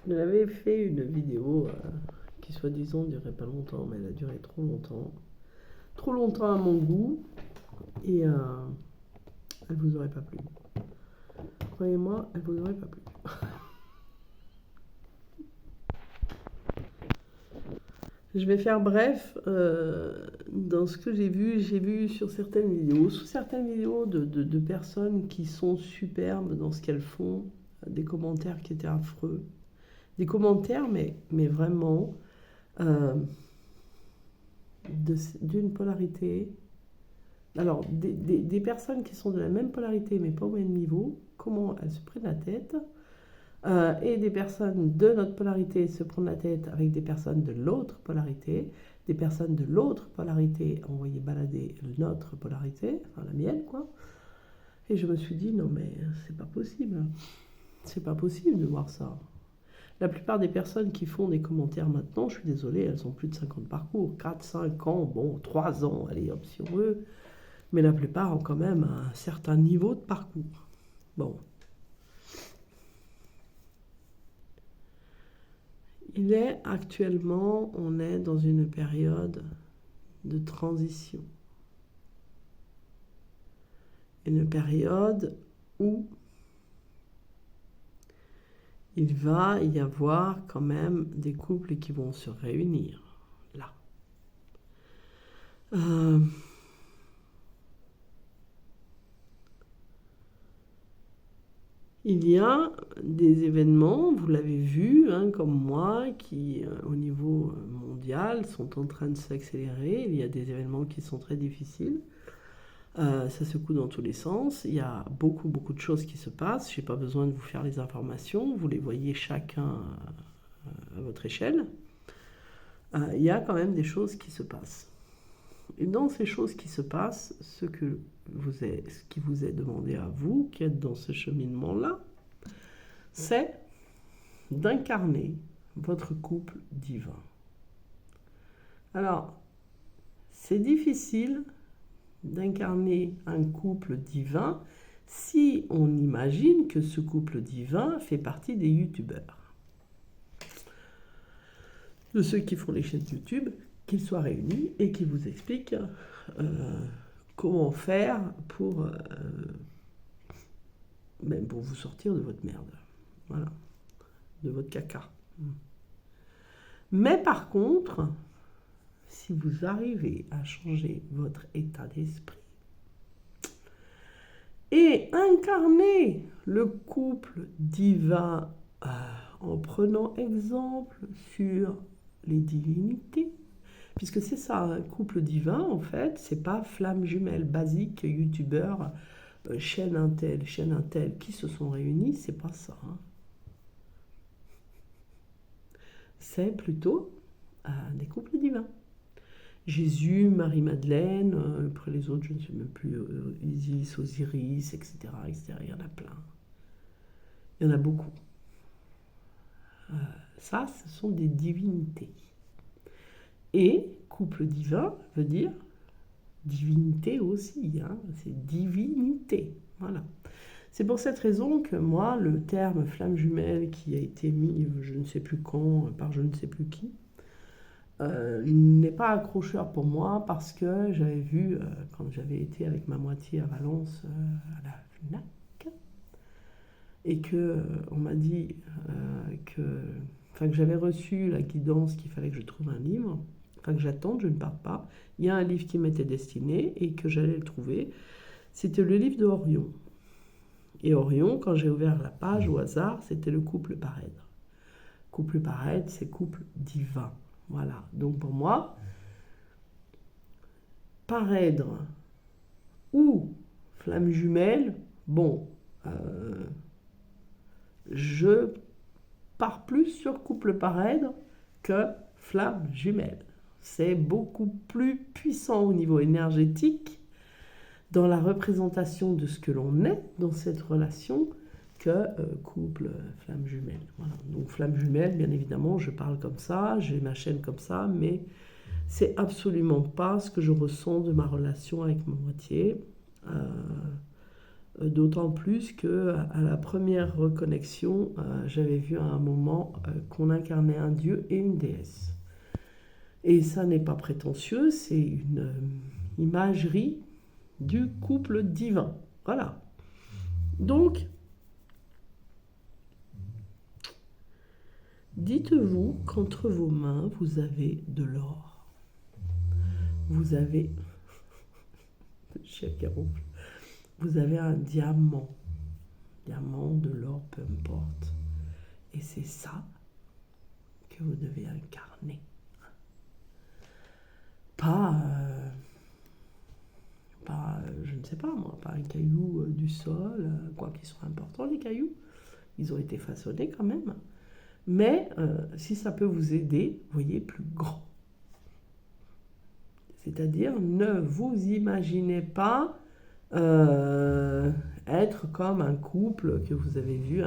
J'avais fait une vidéo qui soi-disant durait pas longtemps, mais elle a duré trop longtemps. Trop longtemps à mon goût, et elle vous aurait pas plu. Croyez-moi, elle vous aurait pas plu. Je vais faire bref dans ce que j'ai vu sur certaines vidéos, sous certaines vidéos de personnes qui sont superbes dans ce qu'elles font, des commentaires qui étaient affreux. Des commentaires, mais vraiment d'une polarité. Alors, des personnes qui sont de la même polarité mais pas au même niveau, comment elles se prennent la tête, et des personnes de notre polarité se prennent la tête avec des personnes de l'autre polarité, des personnes de l'autre polarité envoyer balader notre polarité, enfin la mienne quoi. Et je me suis dit, non mais c'est pas possible. C'est pas possible de voir ça. La plupart des personnes qui font des commentaires maintenant, je suis désolée, elles ont plus de 50 parcours, 4, 5 ans, bon, 3 ans, allez hop, si on veut. Mais la plupart ont quand même un certain niveau de parcours. Bon. Il est actuellement, on est dans une période de transition. Une période où il va y avoir quand même des couples qui vont se réunir. Là. Il y a des événements, vous l'avez vu, hein, comme moi, qui au niveau mondial sont en train de s'accélérer. Il y a des événements qui sont très difficiles. Ça secoue dans tous les sens. Il y a beaucoup, beaucoup de choses qui se passent. Je n'ai pas besoin de vous faire les informations. Vous les voyez chacun à votre échelle. Il y a quand même des choses qui se passent. Et dans ces choses qui se passent, ce qui vous est demandé à vous, qui êtes dans ce cheminement-là, c'est d'incarner votre couple divin. Alors, c'est difficile d'incarner un couple divin si on imagine que ce couple divin fait partie des youtubeurs. De ceux qui font les chaînes YouTube, qu'ils soient réunis et qui vous expliquent comment faire pour vous sortir de votre merde. Voilà. De votre caca. Mais par contre, si vous arrivez à changer votre état d'esprit et incarner le couple divin en prenant exemple sur les divinités, puisque c'est ça, un couple divin en fait, c'est pas flamme jumelle basique, youtubeur, chaîne un tel, qui se sont réunis, c'est pas ça. Hein. C'est plutôt des couples divins. Jésus, Marie-Madeleine, après les autres, je ne sais même plus, Isis, Osiris, etc., etc. Il y en a plein. Il y en a beaucoup. Ça, ce sont des divinités. Et couple divin veut dire divinité aussi. Hein, c'est divinité. Voilà. C'est pour cette raison que moi, le terme flamme jumelle qui a été mis je ne sais plus quand par je ne sais plus qui, n'est pas accrocheur pour moi parce que j'avais vu, quand j'avais été avec ma moitié à Valence à la FNAC, et que on m'a dit que j'avais reçu la guidance qu'il fallait que je trouve un livre, que j'attende, je ne parte pas. Il y a un livre qui m'était destiné et que j'allais le trouver. C'était le livre de Orion. Et Orion, quand j'ai ouvert la page au hasard, c'était le couple parèdre. Couple parèdre, c'est couple divin. Voilà. Donc pour moi, parèdre ou flamme jumelle, bon, je pars plus sur couple parèdre que flamme jumelle. C'est beaucoup plus puissant au niveau énergétique dans la représentation de ce que l'on est dans cette relation que couple flamme jumelle. Voilà. Donc flamme jumelle, bien évidemment, je parle comme ça, j'ai ma chaîne comme ça, mais c'est absolument pas ce que je ressens de ma relation avec ma moitié. D'autant plus que à la première reconnexion, j'avais vu à un moment qu'on incarnait un dieu et une déesse. Et ça n'est pas prétentieux, c'est une imagerie du couple divin. Voilà. Donc, dites-vous qu'entre vos mains, vous avez de l'or. Vous avez... Vous avez un diamant. Diamant, de l'or, peu importe. Et c'est ça que vous devez incarner. Je ne sais pas moi, pas un caillou du sol, quoi qu'ils soient importants les cailloux. Ils ont été façonnés quand même. Mais si ça peut vous aider, voyez plus grand. C'est-à-dire, ne vous imaginez pas être comme un couple que vous avez vu,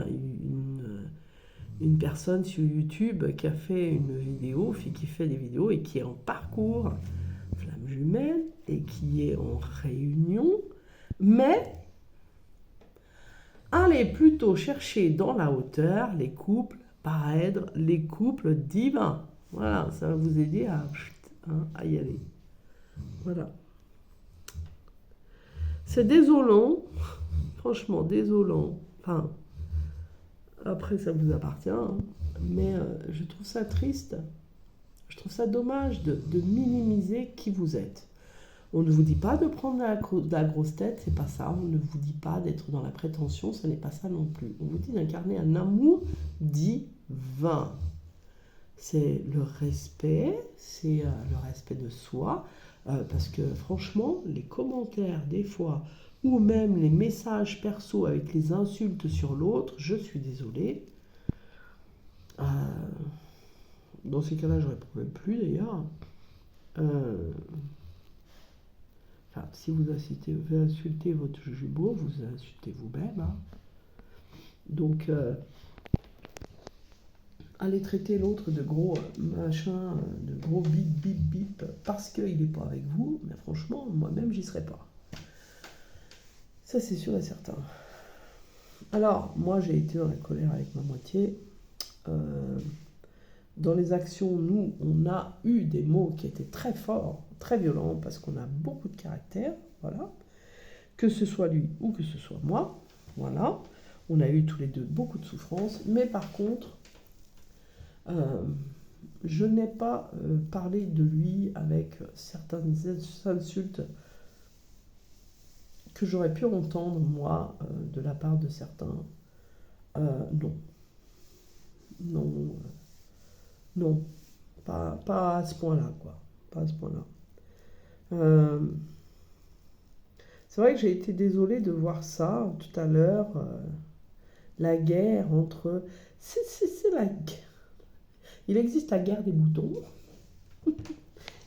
une personne sur YouTube qui a fait une vidéo, qui fait des vidéos et qui est en parcours flamme jumelle et qui est en réunion, mais allez plutôt chercher dans la hauteur les couples paraître, les couples divins. Voilà, ça va vous aider à y aller. Voilà. C'est désolant, franchement désolant. Enfin, après ça vous appartient, hein. Mais je trouve ça triste. Je trouve ça dommage de minimiser qui vous êtes. On ne vous dit pas de prendre de la grosse tête, c'est pas ça. On ne vous dit pas d'être dans la prétention, ce n'est pas ça non plus. On vous dit d'incarner un amour divin. C'est le respect, c'est le respect de soi. Parce que franchement, les commentaires des fois, ou même les messages perso avec les insultes sur l'autre, je suis désolée. Dans ces cas-là, je ne répondrai plus d'ailleurs. Enfin, si vous insultez votre jumeau, vous insultez vous-même. Hein. Donc, allez traiter l'autre de gros machin, de gros bip bip bip, parce qu'il n'est pas avec vous, mais franchement, moi-même, j'y serais pas. Ça, c'est sûr et certain. Alors, moi, j'ai été dans la colère avec ma moitié. Dans les actions, nous, on a eu des mots qui étaient très forts, très violents, parce qu'on a beaucoup de caractère, voilà. Que ce soit lui ou que ce soit moi, voilà. On a eu tous les deux beaucoup de souffrance, mais par contre, je n'ai pas parlé de lui avec certaines insultes que j'aurais pu entendre, moi, de la part de certains. Non. Non. Non. Pas à ce point-là, quoi. Pas à ce point-là. C'est vrai que j'ai été désolée de voir ça tout à l'heure. La guerre entre... C'est la guerre. Il existe la guerre des boutons.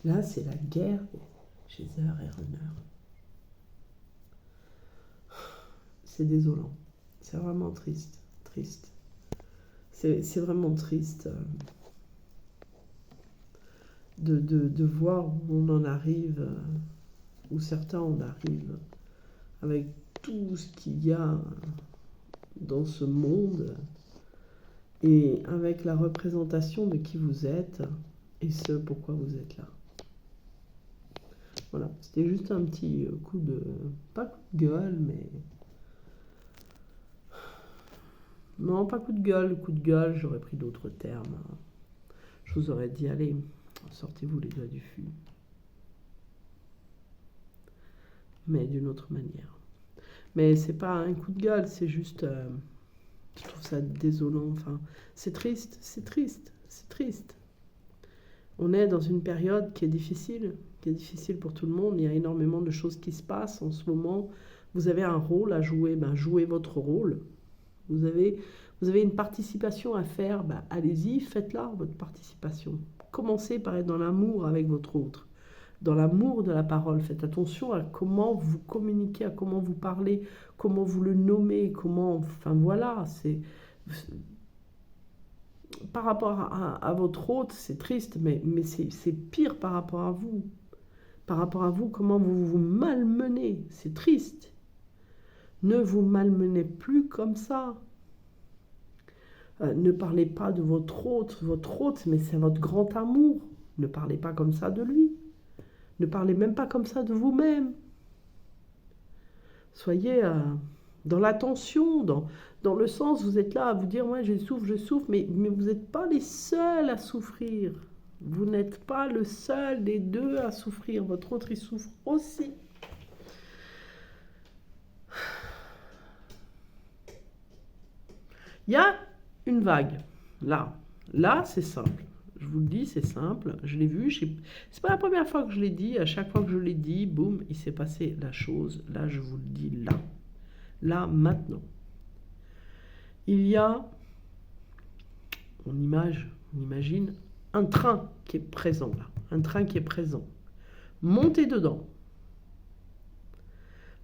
Là, c'est la guerre chez Heure et Runner. C'est désolant. C'est vraiment triste. Triste. C'est vraiment triste de voir où on en arrive, où certains en arrivent, avec tout ce qu'il y a dans ce monde, et avec la représentation de qui vous êtes, et ce pourquoi vous êtes là. Voilà, c'était juste un petit coup de... pas coup de gueule, mais... Non, pas coup de gueule, j'aurais pris d'autres termes. Je vous aurais dit, allez, sortez-vous les doigts du fût. Mais d'une autre manière. Mais c'est pas un coup de gueule, c'est juste... je trouve ça désolant, enfin... C'est triste, c'est triste, c'est triste. On est dans une période qui est difficile pour tout le monde. Il y a énormément de choses qui se passent en ce moment. Vous avez un rôle à jouer, jouez votre rôle. Vous avez une participation à faire, allez-y, faites-la, votre participation. Commencez par être dans l'amour avec votre autre, dans l'amour de la parole. Faites attention à comment vous communiquez, à comment vous parlez, comment vous le nommez, enfin voilà, par rapport à votre hôte, c'est triste, mais c'est pire par rapport à vous. Par rapport à vous, comment vous vous malmenez, c'est triste. Ne vous malmenez plus comme ça. Ne parlez pas de votre hôte, mais c'est votre grand amour. Ne parlez pas comme ça de lui. Ne parlez même pas comme ça de vous-même. Soyez dans l'attention, dans le sens, vous êtes là à vous dire, moi je souffre, mais vous n'êtes pas les seuls à souffrir. Vous n'êtes pas le seul des deux à souffrir. Votre autre, il souffre aussi. Il y a une vague, là. Là, c'est simple. Je vous le dis, c'est simple. Je l'ai vu. C'est pas la première fois que je l'ai dit. À chaque fois que je l'ai dit, boum, il s'est passé la chose. Là, je vous le dis, là. Là, maintenant. Il y a, on imagine, un train qui est présent, là. Un train qui est présent. Montez dedans.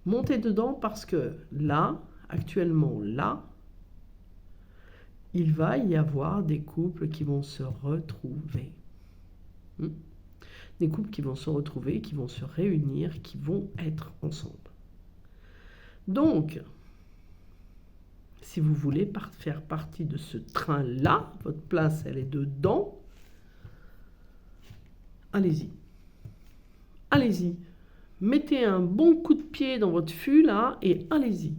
Montez dedans parce que là, actuellement, là, il va y avoir des couples qui vont se retrouver. Des couples qui vont se retrouver, qui vont se réunir, qui vont être ensemble. Donc, si vous voulez faire partie de ce train-là, votre place, elle est dedans, allez-y. Allez-y. Mettez un bon coup de pied dans votre fût, là, et allez-y.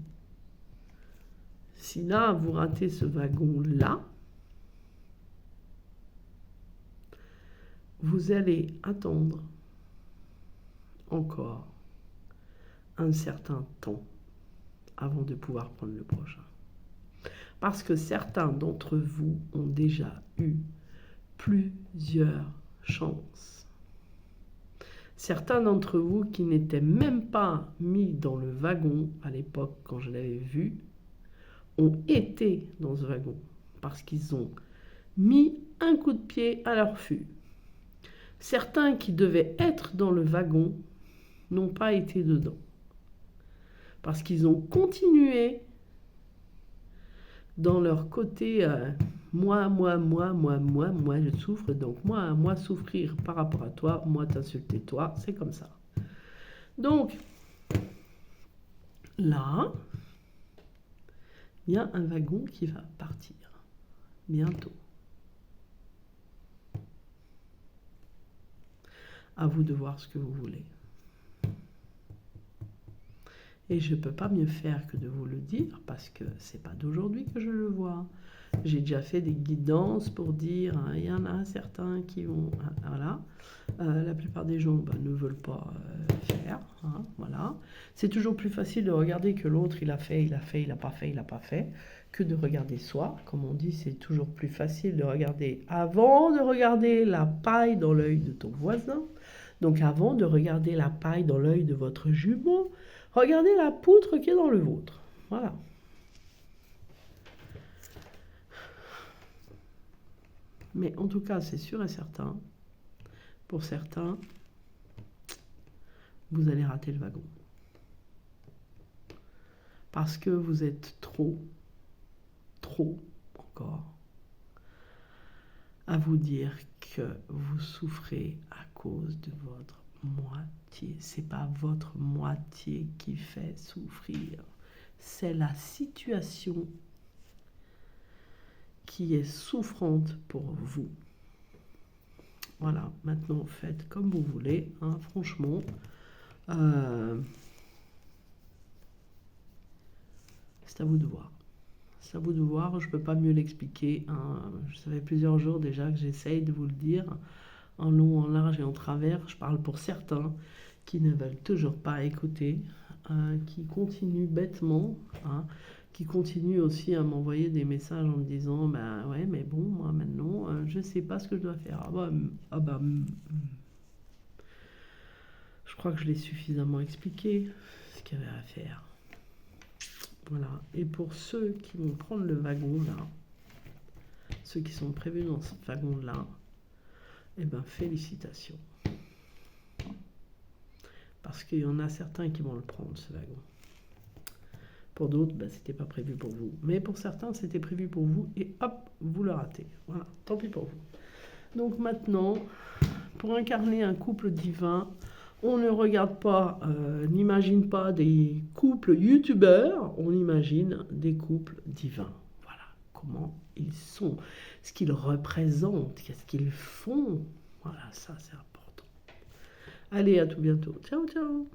Si là, vous ratez ce wagon-là, vous allez attendre encore un certain temps avant de pouvoir prendre le prochain. Parce que certains d'entre vous ont déjà eu plusieurs chances. Certains d'entre vous qui n'étaient même pas mis dans le wagon à l'époque quand je l'avais vu, ont été dans ce wagon parce qu'ils ont mis un coup de pied à leur fût. Certains qui devaient être dans le wagon n'ont pas été dedans parce qu'ils ont continué dans leur côté moi je souffre, donc moi souffrir par rapport à toi, moi t'insulter toi, c'est comme ça. Donc là, il y a un wagon qui va partir bientôt. À vous de voir ce que vous voulez. Et je ne peux pas mieux faire que de vous le dire parce que c'est pas d'aujourd'hui que je le vois. J'ai déjà fait des guidances pour dire, il y en a certains qui vont, voilà. La plupart des gens ne veulent pas faire, voilà. C'est toujours plus facile de regarder que l'autre, il a fait, il n'a pas fait, que de regarder soi. Comme on dit, c'est toujours plus facile de regarder avant de regarder la paille dans l'œil de ton voisin. Donc avant de regarder la paille dans l'œil de votre jumeau, regardez la poutre qui est dans le vôtre. Voilà. Mais en tout cas, c'est sûr et certain, pour certains, vous allez rater le wagon. Parce que vous êtes trop encore, à vous dire que vous souffrez à cause de votre moitié. C'est pas votre moitié qui fait souffrir, c'est la situation qui est souffrante pour vous. Voilà, maintenant faites comme vous voulez, franchement. C'est à vous de voir. C'est à vous de voir, je ne peux pas mieux l'expliquer. Ça fait plusieurs jours déjà que j'essaye de vous le dire, en long, en large et en travers. Je parle pour certains qui ne veulent toujours pas écouter, qui continuent bêtement, qui continuent aussi à m'envoyer des messages en me disant bah ouais mais bon moi maintenant je sais pas ce que je dois faire. Je crois que je l'ai suffisamment expliqué ce qu'il y avait à faire. Voilà. Et pour ceux qui vont prendre le wagon là, ceux qui sont prévus dans ce wagon là, eh ben félicitations. Parce qu'il y en a certains qui vont le prendre ce wagon. Pour d'autres, c'était pas prévu pour vous. Mais pour certains, c'était prévu pour vous et hop, vous le ratez. Voilà, tant pis pour vous. Donc maintenant, pour incarner un couple divin, On ne regarde pas, n'imagine pas des couples youtubeurs, on imagine des couples divins. Voilà comment ils sont, ce qu'ils représentent, qu'est-ce qu'ils font. Voilà, ça c'est important. Allez, à tout bientôt. Ciao, ciao.